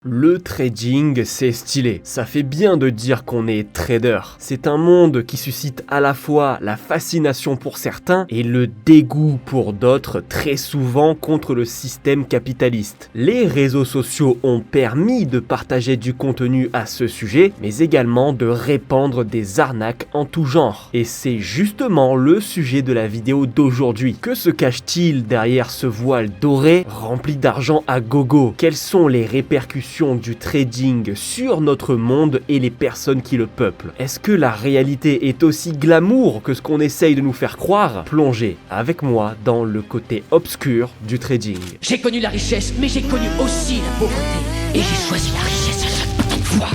Le trading, c'est stylé. Ça fait bien de dire qu'on est trader. C'est un monde qui suscite à la fois la fascination pour certains et le dégoût pour d'autres, très souvent contre le système capitaliste. Les réseaux sociaux ont permis de partager du contenu à ce sujet, mais également de répandre des arnaques en tout genre. Et c'est justement le sujet de la vidéo d'aujourd'hui. Que se cache-t-il derrière ce voile doré rempli d'argent à gogo? Quelles sont les répercussions du trading sur notre monde et les personnes qui le peuplent? Est-ce que la réalité est aussi glamour que ce qu'on essaye de nous faire croire? Plongez avec moi dans le côté obscur du trading. J'ai connu la richesse, mais j'ai connu aussi la pauvreté. Et j'ai choisi la richesse à chaque putain de fois.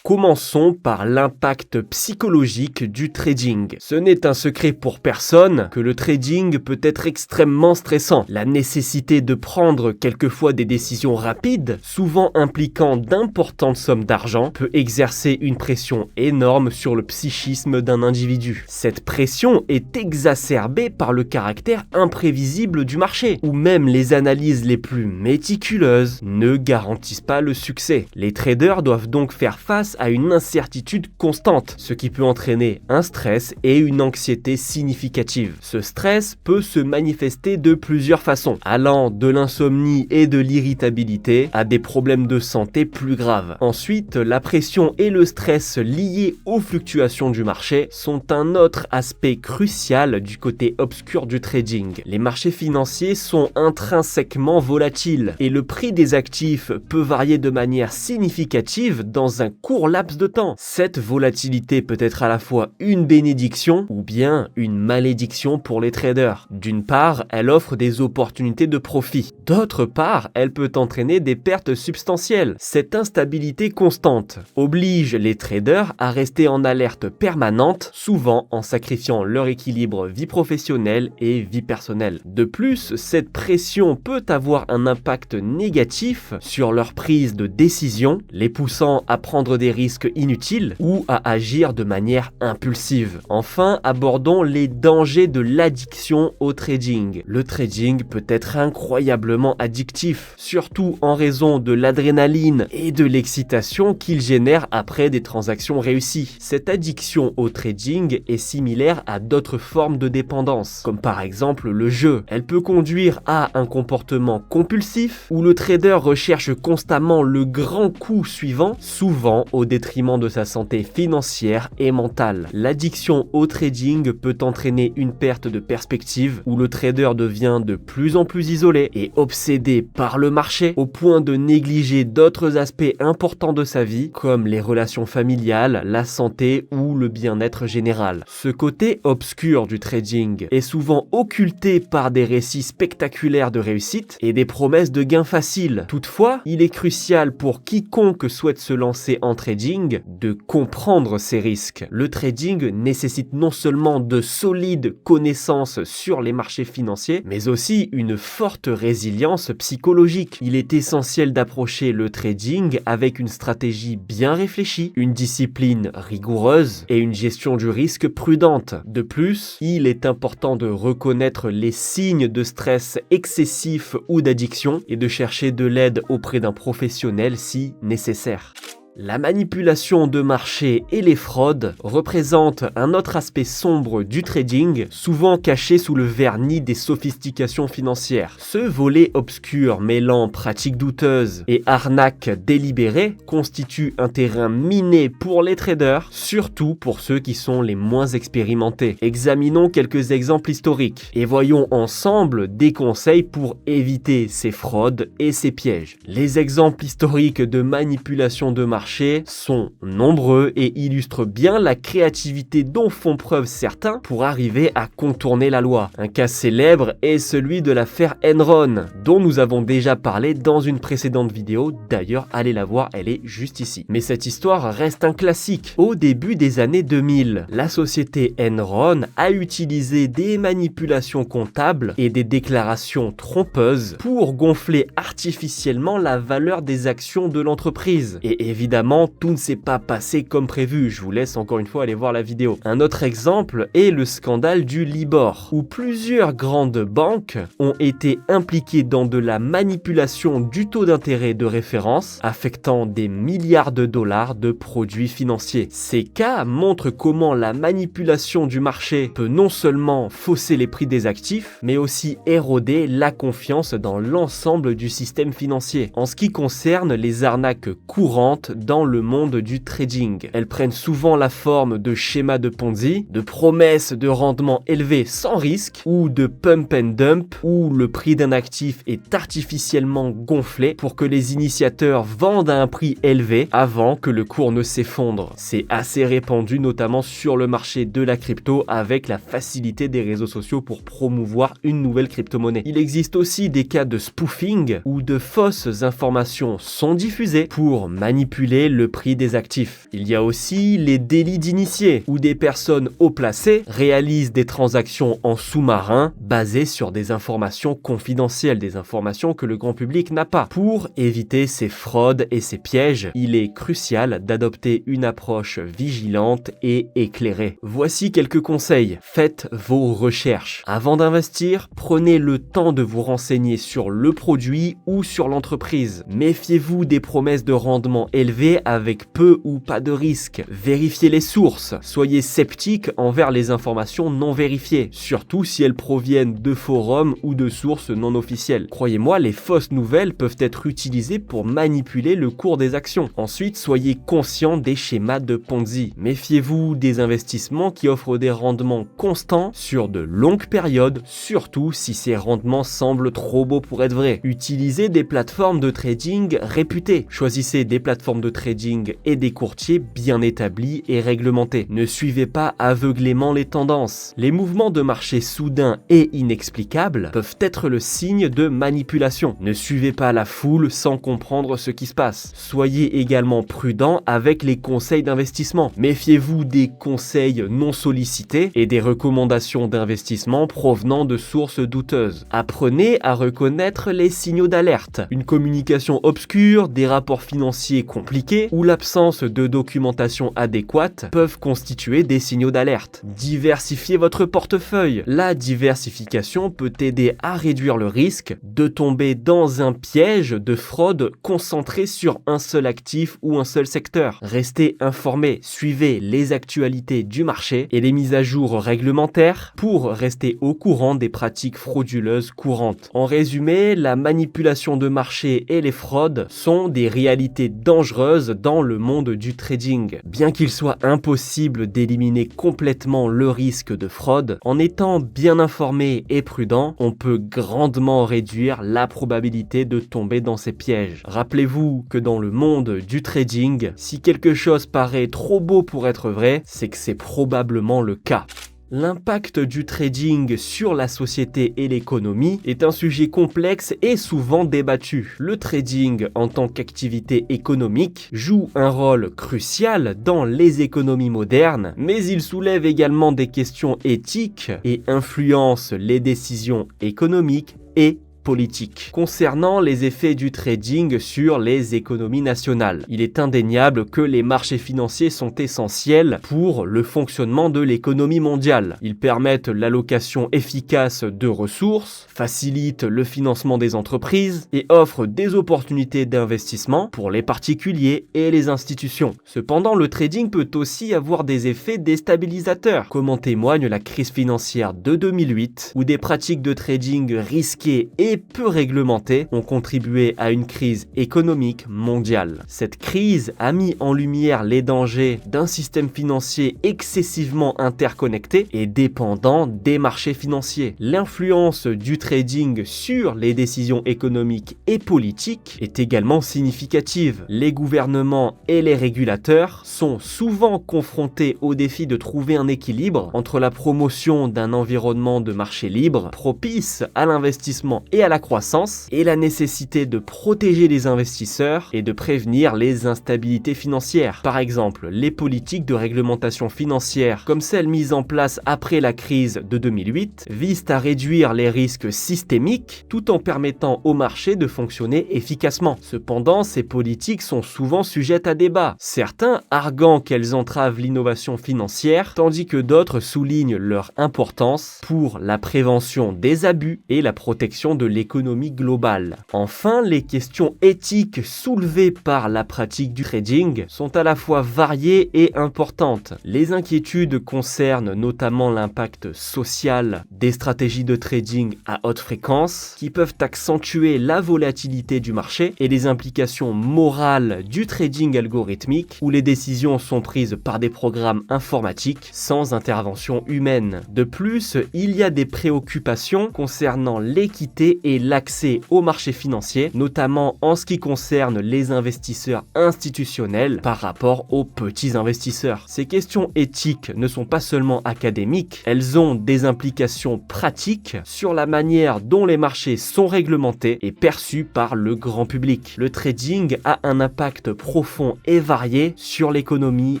Commençons par l'impact psychologique du trading. Ce n'est un secret pour personne que le trading peut être extrêmement stressant. La nécessité de prendre quelquefois des décisions rapides, souvent impliquant d'importantes sommes d'argent, peut exercer une pression énorme sur le psychisme d'un individu. Cette pression est exacerbée par le caractère imprévisible du marché, où même les analyses les plus méticuleuses ne garantissent pas le succès. Les traders doivent donc faire face à une incertitude constante, ce qui peut entraîner un stress et une anxiété significative. Ce stress peut se manifester de plusieurs façons, allant de l'insomnie et de l'irritabilité à des problèmes de santé plus graves. Ensuite, la pression et le stress liés aux fluctuations du marché sont un autre aspect crucial du côté obscur du trading. Les marchés financiers sont intrinsèquement volatiles et le prix des actifs peut varier de manière significative dans un court laps de temps. Cette volatilité peut être à la fois une bénédiction ou bien une malédiction pour les traders. D'une part, elle offre des opportunités de profit. D'autre part, elle peut entraîner des pertes substantielles. Cette instabilité constante oblige les traders à rester en alerte permanente, souvent en sacrifiant leur équilibre vie professionnelle et vie personnelle. De plus, cette pression peut avoir un impact négatif sur leur prise de décision, les poussant à prendre des risques inutiles ou à agir de manière impulsive. Enfin, abordons les dangers de l'addiction au trading. Le trading peut être incroyablement addictif, surtout en raison de l'adrénaline et de l'excitation qu'il génère après des transactions réussies. Cette addiction au trading est similaire à d'autres formes de dépendance, comme par exemple le jeu. Elle peut conduire à un comportement compulsif où le trader recherche constamment le grand coup suivant, souvent au détriment de sa santé financière et mentale. L'addiction au trading peut entraîner une perte de perspective où le trader devient de plus en plus isolé et obsédé par le marché au point de négliger d'autres aspects importants de sa vie comme les relations familiales, la santé ou le bien-être général. Ce côté obscur du trading est souvent occulté par des récits spectaculaires de réussite et des promesses de gains faciles. Toutefois, il est crucial pour quiconque souhaite se lancer en trading de comprendre ces risques. Le trading nécessite non seulement de solides connaissances sur les marchés financiers, mais aussi une forte résilience psychologique. Il est essentiel d'approcher le trading avec une stratégie bien réfléchie, une discipline rigoureuse et une gestion du risque prudente. De plus, il est important de reconnaître les signes de stress excessif ou d'addiction et de chercher de l'aide auprès d'un professionnel si nécessaire. La manipulation de marché et les fraudes représentent un autre aspect sombre du trading, souvent caché sous le vernis des sophistications financières. Ce volet obscur mêlant pratiques douteuses et arnaques délibérées constitue un terrain miné pour les traders, surtout pour ceux qui sont les moins expérimentés. Examinons quelques exemples historiques et voyons ensemble des conseils pour éviter ces fraudes et ces pièges. Les exemples historiques de manipulation de marché sont nombreux et illustrent bien la créativité dont font preuve certains pour arriver à contourner la loi. Un cas célèbre est celui de l'affaire Enron, dont nous avons déjà parlé dans une précédente vidéo, d'ailleurs allez la voir, elle est juste ici. Mais cette histoire reste un classique. Au début des années 2000, la société Enron a utilisé des manipulations comptables et des déclarations trompeuses pour gonfler artificiellement la valeur des actions de l'entreprise. Et évidemment, évidemment, tout ne s'est pas passé comme prévu. Je vous laisse encore une fois aller voir la vidéo. Un autre exemple est le scandale du Libor, où plusieurs grandes banques ont été impliquées dans de la manipulation du taux d'intérêt de référence, affectant des milliards de dollars de produits financiers. Ces cas montrent comment la manipulation du marché peut non seulement fausser les prix des actifs, mais aussi éroder la confiance dans l'ensemble du système financier. En ce qui concerne les arnaques courantes dans le monde du trading, elles prennent souvent la forme de schémas de Ponzi, de promesses de rendement élevé sans risque, ou de pump and dump, où le prix d'un actif est artificiellement gonflé pour que les initiateurs vendent à un prix élevé avant que le cours ne s'effondre. C'est assez répandu notamment sur le marché de la crypto avec la facilité des réseaux sociaux pour promouvoir une nouvelle crypto-monnaie. Il existe aussi des cas de spoofing où de fausses informations sont diffusées pour manipuler le prix des actifs. Il y a aussi les délits d'initiés où des personnes haut placées réalisent des transactions en sous-marin basées sur des informations confidentielles, des informations que le grand public n'a pas. Pour éviter ces fraudes et ces pièges, il est crucial d'adopter une approche vigilante et éclairée. Voici quelques conseils. Faites vos recherches. Avant d'investir, prenez le temps de vous renseigner sur le produit ou sur l'entreprise. Méfiez-vous des promesses de rendement élevées avec peu ou pas de risque. Vérifiez les sources. Soyez sceptique envers les informations non vérifiées, surtout si elles proviennent de forums ou de sources non officielles. Croyez-moi, les fausses nouvelles peuvent être utilisées pour manipuler le cours des actions. Ensuite, soyez conscient des schémas de Ponzi. Méfiez-vous des investissements qui offrent des rendements constants sur de longues périodes, surtout si ces rendements semblent trop beaux pour être vrais. Utilisez des plateformes de trading réputées. Choisissez des plateformes de trading et des courtiers bien établis et réglementés. Ne suivez pas aveuglément les tendances. Les mouvements de marché soudains et inexplicables peuvent être le signe de manipulation. Ne suivez pas la foule sans comprendre ce qui se passe. Soyez également prudent avec les conseils d'investissement. Méfiez-vous des conseils non sollicités et des recommandations d'investissement provenant de sources douteuses. Apprenez à reconnaître les signaux d'alerte. Une communication obscure, des rapports financiers compliqués ou l'absence de documentation adéquate peuvent constituer des signaux d'alerte. Diversifiez votre portefeuille. La diversification peut aider à réduire le risque de tomber dans un piège de fraude concentré sur un seul actif ou un seul secteur. Restez informé, suivez les actualités du marché et les mises à jour réglementaires pour rester au courant des pratiques frauduleuses courantes. En résumé, la manipulation de marché et les fraudes sont des réalités dangereuses dans le monde du trading. Bien qu'il soit impossible d'éliminer complètement le risque de fraude, en étant bien informé et prudent, on peut grandement réduire la probabilité de tomber dans ces pièges. Rappelez-vous que dans le monde du trading, si quelque chose paraît trop beau pour être vrai, c'est que c'est probablement le cas. L'impact du trading sur la société et l'économie est un sujet complexe et souvent débattu. Le trading en tant qu'activité économique joue un rôle crucial dans les économies modernes, mais il soulève également des questions éthiques et influence les décisions économiques et politique. Concernant les effets du trading sur les économies nationales, il est indéniable que les marchés financiers sont essentiels pour le fonctionnement de l'économie mondiale. Ils permettent l'allocation efficace de ressources, facilitent le financement des entreprises et offrent des opportunités d'investissement pour les particuliers et les institutions. Cependant, le trading peut aussi avoir des effets déstabilisateurs, comme en témoigne la crise financière de 2008, où des pratiques de trading risquées et peu réglementées ont contribué à une crise économique mondiale. Cette crise a mis en lumière les dangers d'un système financier excessivement interconnecté et dépendant des marchés financiers. L'influence du trading sur les décisions économiques et politiques est également significative. Les gouvernements et les régulateurs sont souvent confrontés au défi de trouver un équilibre entre la promotion d'un environnement de marché libre propice à l'investissement et à à la croissance et la nécessité de protéger les investisseurs et de prévenir les instabilités financières. Par exemple, les politiques de réglementation financière, comme celles mises en place après la crise de 2008, visent à réduire les risques systémiques tout en permettant au marché de fonctionner efficacement. Cependant, ces politiques sont souvent sujettes à débat, certains arguant qu'elles entravent l'innovation financière, tandis que d'autres soulignent leur importance pour la prévention des abus et la protection de l'économie globale. Enfin, les questions éthiques soulevées par la pratique du trading sont à la fois variées et importantes. Les inquiétudes concernent notamment l'impact social des stratégies de trading à haute fréquence, qui peuvent accentuer la volatilité du marché, et les implications morales du trading algorithmique, où les décisions sont prises par des programmes informatiques sans intervention humaine. De plus, il y a des préoccupations concernant l'équité et l'accès au marché financier, notamment en ce qui concerne les investisseurs institutionnels par rapport aux petits investisseurs. Ces questions éthiques ne sont pas seulement académiques, elles ont des implications pratiques sur la manière dont les marchés sont réglementés et perçus par le grand public. Le trading a un impact profond et varié sur l'économie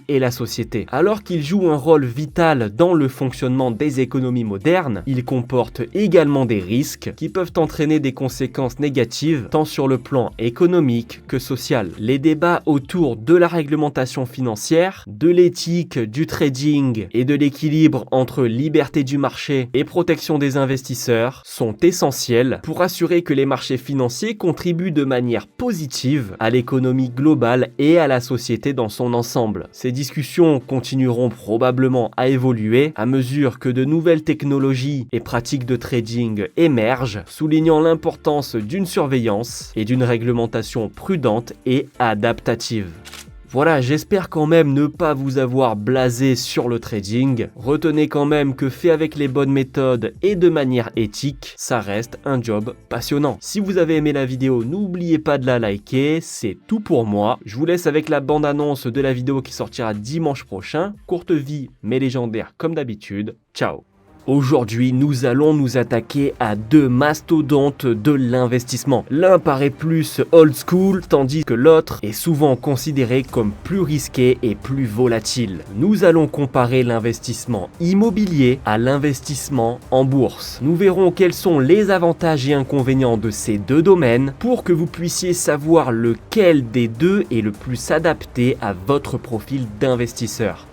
et la société. Alors qu'il joue un rôle vital dans le fonctionnement des économies modernes, il comporte également des risques qui peuvent entraîner des conséquences négatives tant sur le plan économique que social. Les débats autour de la réglementation financière, de l'éthique du trading et de l'équilibre entre liberté du marché et protection des investisseurs sont essentiels pour assurer que les marchés financiers contribuent de manière positive à l'économie globale et à la société dans son ensemble. Ces discussions continueront probablement à évoluer à mesure que de nouvelles technologies et pratiques de trading émergent, soulignant l'importance d'une surveillance et d'une réglementation prudente et adaptative. Voilà, j'espère quand même ne pas vous avoir blasé sur le trading. Retenez quand même que fait avec les bonnes méthodes et de manière éthique, ça reste un job passionnant. Si vous avez aimé la vidéo, n'oubliez pas de la liker, c'est tout pour moi. Je vous laisse avec la bande-annonce de la vidéo qui sortira dimanche prochain. Courte vie mais légendaire comme d'habitude. Ciao. Aujourd'hui, nous allons nous attaquer à deux mastodontes de l'investissement. L'un paraît plus old school, tandis que l'autre est souvent considéré comme plus risqué et plus volatile. Nous allons comparer l'investissement immobilier à l'investissement en bourse. Nous verrons quels sont les avantages et inconvénients de ces deux domaines pour que vous puissiez savoir lequel des deux est le plus adapté à votre profil d'investisseur.